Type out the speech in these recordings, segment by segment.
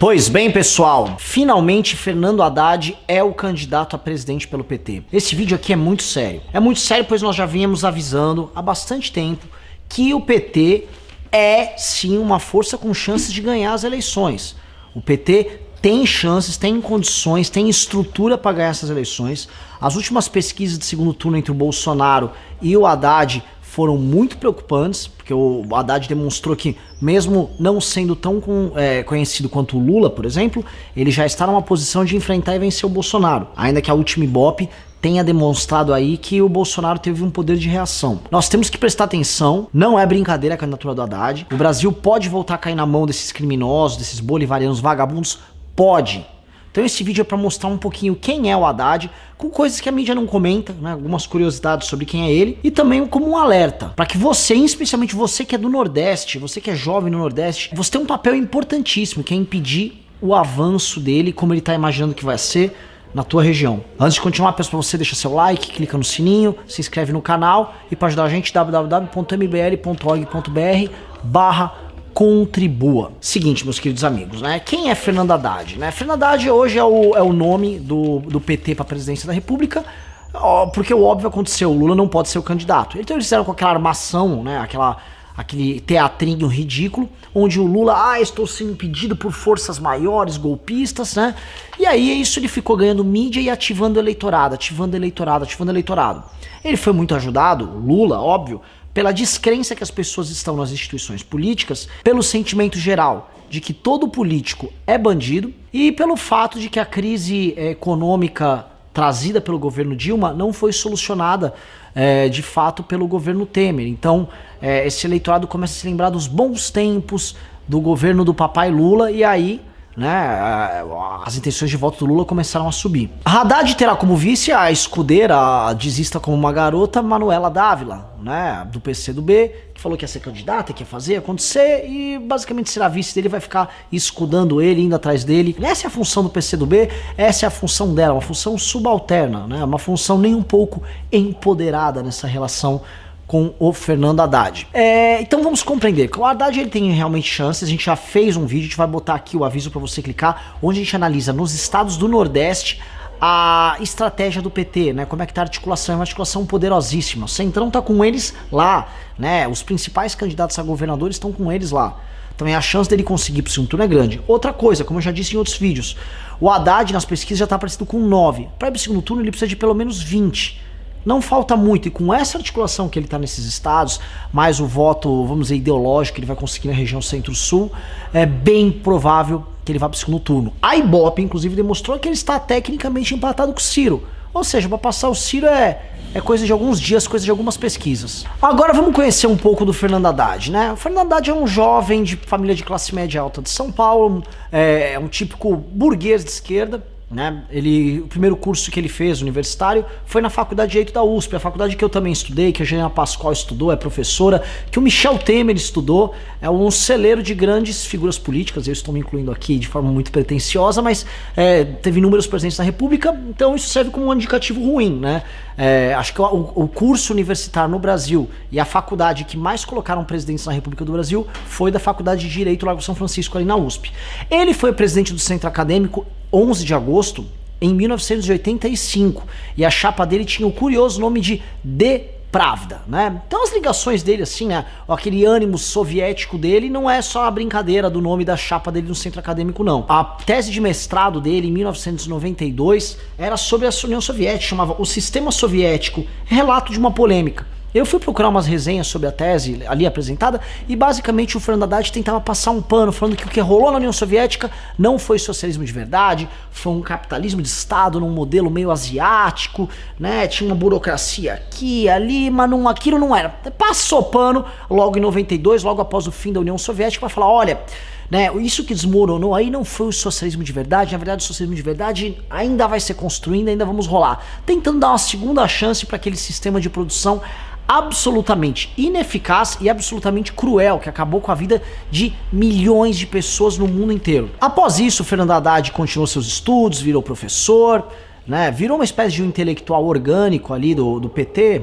Pois bem, pessoal, finalmente Fernando Haddad é o candidato a presidente pelo PT. Esse vídeo aqui é muito sério. É muito sério, pois nós já vínhamos avisando há bastante tempo que o PT é sim uma força com chances de ganhar as eleições. O PT tem chances, tem condições, tem estrutura para ganhar essas eleições. As últimas pesquisas de segundo turno entre o Bolsonaro e o Haddad foram muito preocupantes, porque o Haddad demonstrou que, mesmo não sendo tão conhecido quanto o Lula, por exemplo, ele já está numa posição de enfrentar e vencer o Bolsonaro, ainda que a última Ibope tenha demonstrado aí que o Bolsonaro teve um poder de reação. Nós temos que prestar atenção, não é brincadeira a candidatura do Haddad. O Brasil pode voltar a cair na mão desses criminosos, desses bolivarianos vagabundos? Pode. Então esse vídeo é para mostrar um pouquinho quem é o Haddad, com coisas que a mídia não comenta, né? Algumas curiosidades sobre quem é ele, e também como um alerta, para que você, especialmente você que é do Nordeste, você que é jovem no Nordeste, você tem um papel importantíssimo, que é impedir o avanço dele, como ele está imaginando que vai ser na tua região. Antes de continuar, peço para você deixar seu like, clica no sininho, se inscreve no canal, e para ajudar a gente, www.mbl.org.br/contribua. Seguinte, meus queridos amigos, né? Quem é Fernando Haddad? Né? Fernando Haddad hoje é o nome do PT para a presidência da República, porque o óbvio aconteceu, o Lula não pode ser o candidato. Então eles fizeram com aquela armação, né? Aquele teatrinho ridículo, onde o Lula, estou sendo impedido por forças maiores, golpistas, né? E aí isso ele ficou ganhando mídia e ativando o eleitorado, ativando o eleitorado. Ele foi muito ajudado, o Lula, óbvio, pela descrença que as pessoas estão nas instituições políticas, pelo sentimento geral de que todo político é bandido e pelo fato de que a crise econômica trazida pelo governo Dilma não foi solucionada de fato pelo governo Temer. Então esse eleitorado começa a se lembrar dos bons tempos do governo do papai Lula e aí, né, as intenções de voto do Lula começaram a subir. Haddad terá como vice a escudeira, a desista como uma garota, Manuela Dávila, né, do PCdoB, que falou que ia ser candidata, que ia fazer acontecer e basicamente será vice dele, vai ficar escudando ele, indo atrás dele. Essa é a função do PCdoB, essa é a função dela, uma função subalterna, né, uma função nem um pouco empoderada nessa relação com o Fernando Haddad. Então vamos compreender que o Haddad ele tem realmente chances. A gente já fez um vídeo, a gente vai botar aqui o aviso para você clicar, onde a gente analisa nos estados do Nordeste a estratégia do PT, né? Como é que tá a articulação? É uma articulação poderosíssima. O Centrão tá com eles lá, né? Os principais candidatos a governadores estão com eles lá. Então a chance dele conseguir pro segundo turno é grande. Outra coisa, como eu já disse em outros vídeos, o Haddad nas pesquisas já tá aparecendo com 9. Para ir pro segundo turno ele precisa de pelo menos 20. Não falta muito, e com essa articulação que ele está nesses estados, mais o voto, vamos dizer, ideológico que ele vai conseguir na região centro-sul, é bem provável que ele vá para o segundo turno. A Ibope, inclusive, demonstrou que ele está tecnicamente empatado com o Ciro. Ou seja, para passar o Ciro é coisa de alguns dias, coisa de algumas pesquisas. Agora vamos conhecer um pouco do Fernando Haddad, né? O Fernando Haddad é um jovem de família de classe média alta de São Paulo, é um típico burguês de esquerda, né? O primeiro curso que ele fez, universitário, foi na Faculdade de Direito da USP, a faculdade que eu também estudei, que a Jana Pascoal estudou, é professora, que o Michel Temer estudou, é um celeiro de grandes figuras políticas, eu estou me incluindo aqui de forma muito pretensiosa, mas teve inúmeros presidentes da República, então isso serve como um indicativo ruim, né? Acho que o curso universitário no Brasil e a faculdade que mais colocaram presidentes na República do Brasil foi da Faculdade de Direito Largo São Francisco, ali na USP. Ele foi presidente do Centro Acadêmico 11 de agosto em 1985 e a chapa dele tinha o curioso nome de Pravda, né? Então as ligações dele, assim, né, aquele ânimo soviético dele não é só a brincadeira do nome da chapa dele no centro acadêmico, não. A tese de mestrado dele, em 1992, era sobre a União Soviética, chamava O Sistema Soviético, relato de uma polêmica. Eu fui procurar umas resenhas sobre a tese ali apresentada e basicamente o Fernando Haddad tentava passar um pano falando que o que rolou na União Soviética não foi socialismo de verdade, foi um capitalismo de Estado num modelo meio asiático, né? Tinha uma burocracia aqui, ali, mas aquilo não era. Passou pano logo em 92, logo após o fim da União Soviética, para falar, olha, né, isso que desmoronou aí não foi o socialismo de verdade, na verdade o socialismo de verdade ainda vai ser construído, ainda vamos rolar. Tentando dar uma segunda chance para aquele sistema de produção absolutamente ineficaz e absolutamente cruel, que acabou com a vida de milhões de pessoas no mundo inteiro. Após isso, Fernando Haddad continuou seus estudos, virou professor, né, virou uma espécie de um intelectual orgânico ali do PT,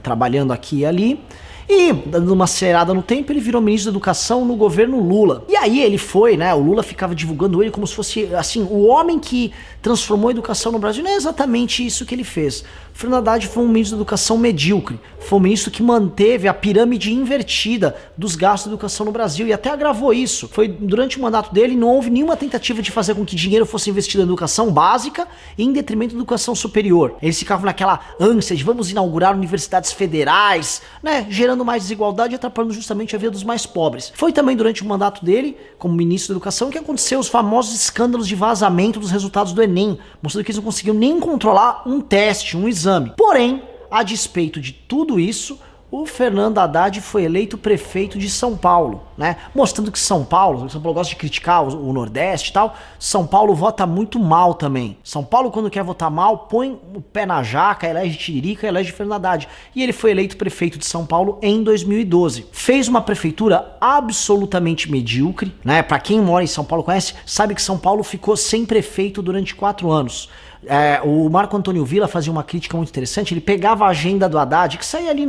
trabalhando aqui e ali. E, dando uma acelerada no tempo, ele virou ministro da Educação no governo Lula. E aí ele foi, né, o Lula ficava divulgando ele como se fosse, assim, o homem que transformou a educação no Brasil. Não é exatamente isso que ele fez. Fernando Haddad foi um ministro da Educação medíocre. Foi um ministro que manteve a pirâmide invertida dos gastos da educação no Brasil e até agravou isso. Foi durante o mandato dele, não houve nenhuma tentativa de fazer com que dinheiro fosse investido na educação básica em detrimento da educação superior. Eles ficavam naquela ânsia de vamos inaugurar universidades federais, né, gerando mais desigualdade e atrapalhando justamente a vida dos mais pobres. Foi também durante o mandato dele, como ministro da Educação, que aconteceu os famosos escândalos de vazamento dos resultados do Enem, mostrando que eles não conseguiam nem controlar um teste, um exame. Porém, a despeito de tudo isso, o Fernando Haddad foi eleito prefeito de São Paulo, né? Mostrando que São Paulo gosta de criticar o Nordeste e tal, São Paulo vota muito mal também. São Paulo, quando quer votar mal, põe o pé na jaca, elege Tiririca, elege Fernando Haddad. E ele foi eleito prefeito de São Paulo em 2012. Fez uma prefeitura absolutamente medíocre, né? Pra quem mora em São Paulo conhece, sabe que São Paulo ficou sem prefeito durante 4 anos. O Marco Antônio Villa fazia uma crítica muito interessante. Ele pegava a agenda do Haddad, que saía ali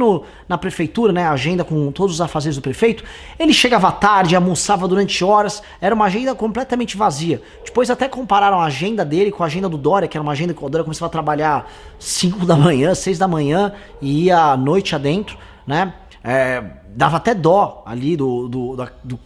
na prefeitura, né, a agenda com todos os afazeres do prefeito. Ele chegava tarde, almoçava durante horas, era uma agenda completamente vazia. Depois até compararam a agenda dele com a agenda do Dória, que era uma agenda que o Dória começava a trabalhar 5 da manhã, 6 da manhã e ia à noite adentro, né? Dava até dó ali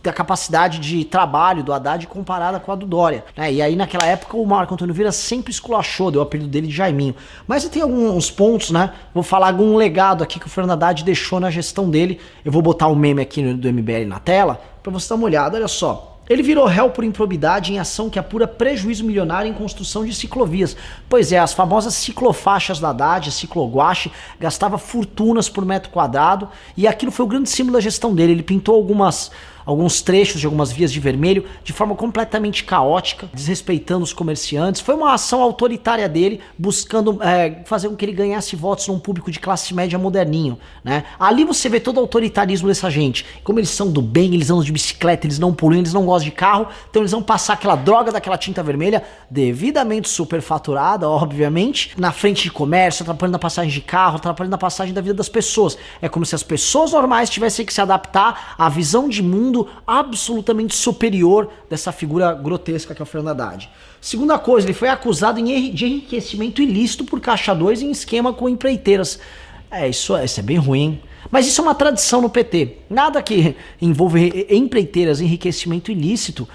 da capacidade de trabalho do Haddad comparada com a do Dória, né? E aí naquela época o Marco Antônio Villa sempre esculachou, deu o apelido dele de Jaiminho. Mas tem alguns pontos, né? Vou falar algum legado aqui que o Fernando Haddad deixou na gestão dele. Eu vou botar o meme aqui do MBL na tela pra você dar uma olhada, olha só. Ele virou réu por improbidade em ação que apura prejuízo milionário em construção de ciclovias. Pois é, as famosas ciclofaixas da Haddad, a cicloguache, gastava fortunas por metro quadrado e aquilo foi o grande símbolo da gestão dele. Ele pintou alguns trechos de algumas vias de vermelho de forma completamente caótica, desrespeitando os comerciantes. Foi uma ação autoritária dele, buscando fazer com que ele ganhasse votos num público de classe média moderninho, né? Ali você vê todo o autoritarismo dessa gente. Como eles são do bem, eles andam de bicicleta, eles não poluem, eles não gostam de carro, então eles vão passar aquela droga daquela tinta vermelha, devidamente superfaturada, obviamente, na frente de comércio, atrapalhando a passagem de carro, atrapalhando a passagem da vida das pessoas. É como se as pessoas normais tivessem que se adaptar à visão de mundo absolutamente superior dessa figura grotesca que é o Fernando Haddad. Segunda coisa, ele foi acusado de enriquecimento ilícito por Caixa 2 em esquema com empreiteiras. Isso é bem ruim. Mas isso é uma tradição no PT. Nada que envolva empreiteiras, enriquecimento ilícito,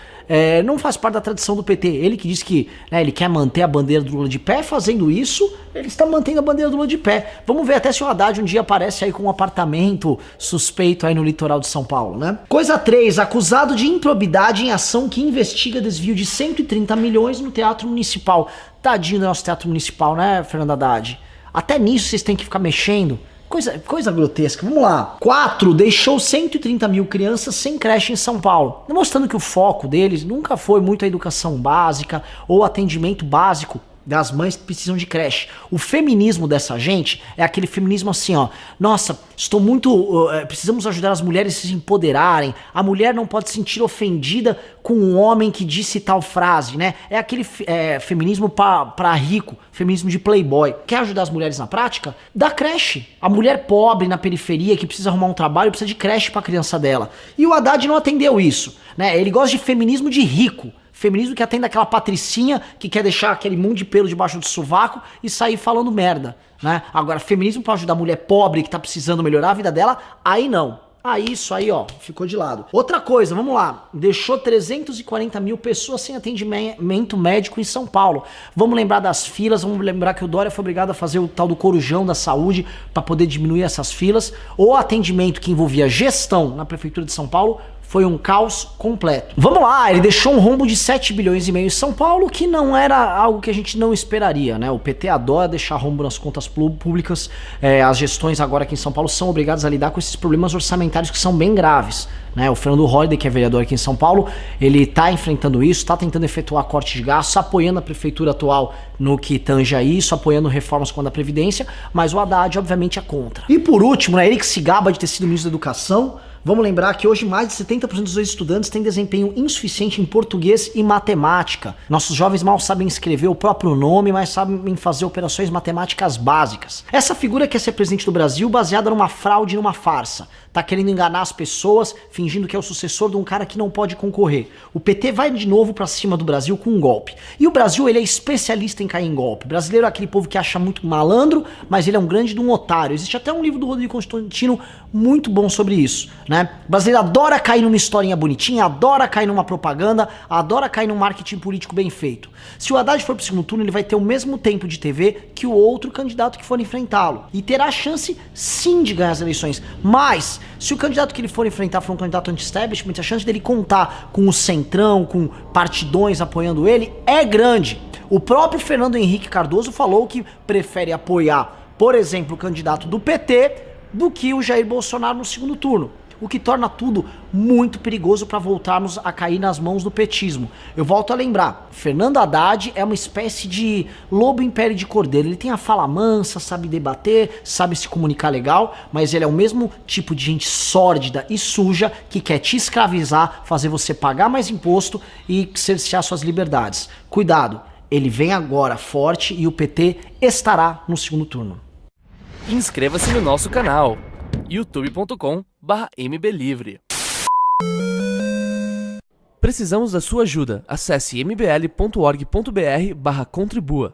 não faz parte da tradição do PT. Ele que diz que ele quer manter a bandeira do Lula de pé, fazendo isso, ele está mantendo a bandeira do Lula de pé. Vamos ver até se o Haddad um dia aparece aí com um apartamento suspeito aí no litoral de São Paulo, né? Coisa 3, acusado de improbidade em ação que investiga desvio de 130 milhões no Teatro Municipal. Tadinho do nosso Teatro Municipal, né, Fernando Haddad? Até nisso vocês têm que ficar mexendo. Coisa grotesca. Vamos lá. 4. Deixou 130 mil crianças sem creche em São Paulo. Demonstrando que o foco deles nunca foi muito a educação básica ou atendimento básico das mães que precisam de creche. O feminismo dessa gente é aquele feminismo assim, ó. Nossa, precisamos ajudar as mulheres a se empoderarem. A mulher não pode se sentir ofendida com um homem que disse tal frase, né? É aquele feminismo pra rico, feminismo de playboy. Quer ajudar as mulheres na prática? Dá creche. A mulher pobre na periferia que precisa arrumar um trabalho precisa de creche pra criança dela. E o Haddad não atendeu isso, né? Ele gosta de feminismo de rico. Feminismo que atende aquela patricinha que quer deixar aquele mundo de pelo debaixo do sovaco e sair falando merda, né? Agora, feminismo pra ajudar a mulher pobre que tá precisando melhorar a vida dela, aí não. Aí isso aí, ó, ficou de lado. Outra coisa, vamos lá. Deixou 340 mil pessoas sem atendimento médico em São Paulo. Vamos lembrar das filas, vamos lembrar que o Dória foi obrigado a fazer o tal do corujão da saúde para poder diminuir essas filas. O atendimento que envolvia gestão na Prefeitura de São Paulo foi um caos completo. Vamos lá, ele deixou um rombo de 7 bilhões e meio em São Paulo, que não era algo que a gente não esperaria, né? O PT adora deixar rombo nas contas públicas. As gestões agora aqui em São Paulo são obrigadas a lidar com esses problemas orçamentários que são bem graves, né? O Fernando Holliday, que é vereador aqui em São Paulo, ele tá enfrentando isso, tá tentando efetuar corte de gastos, apoiando a prefeitura atual no que tange a isso, apoiando reformas quanto à Previdência, mas o Haddad, obviamente, é contra. E por último, né, ele que se gaba de ter sido ministro da Educação, Vamos lembrar que hoje mais de 70% dos estudantes têm desempenho insuficiente em português e matemática. Nossos jovens mal sabem escrever o próprio nome, mas sabem fazer operações matemáticas básicas. Essa figura quer ser presidente do Brasil baseada numa fraude e numa farsa. Tá querendo enganar as pessoas, fingindo que é o sucessor de um cara que não pode concorrer. O PT vai de novo pra cima do Brasil com um golpe. E o Brasil, ele é especialista em cair em golpe. O brasileiro é aquele povo que acha muito malandro, mas ele é um grande de um otário. Existe até um livro do Rodrigo Constantino muito bom sobre isso, né? O brasileiro adora cair numa historinha bonitinha, adora cair numa propaganda, adora cair num marketing político bem feito. Se o Haddad for pro segundo turno, ele vai ter o mesmo tempo de TV que o outro candidato que for enfrentá-lo. E terá a chance, sim, de ganhar as eleições. Mas, se o candidato que ele for enfrentar for um candidato anti-establishment, a chance dele contar com o centrão, com partidões apoiando ele, é grande. O próprio Fernando Henrique Cardoso falou que prefere apoiar, por exemplo, o candidato do PT do que o Jair Bolsonaro no segundo turno. O que torna tudo muito perigoso para voltarmos a cair nas mãos do petismo. Eu volto a lembrar, Fernando Haddad é uma espécie de lobo em pele de cordeiro. Ele tem a fala mansa, sabe debater, sabe se comunicar legal, mas ele é o mesmo tipo de gente sórdida e suja que quer te escravizar, fazer você pagar mais imposto e cercear suas liberdades. Cuidado, ele vem agora forte e o PT estará no segundo turno. Inscreva-se no nosso canal youtube.com/mblivre. Precisamos da sua ajuda. Acesse mbl.org.br/contribua.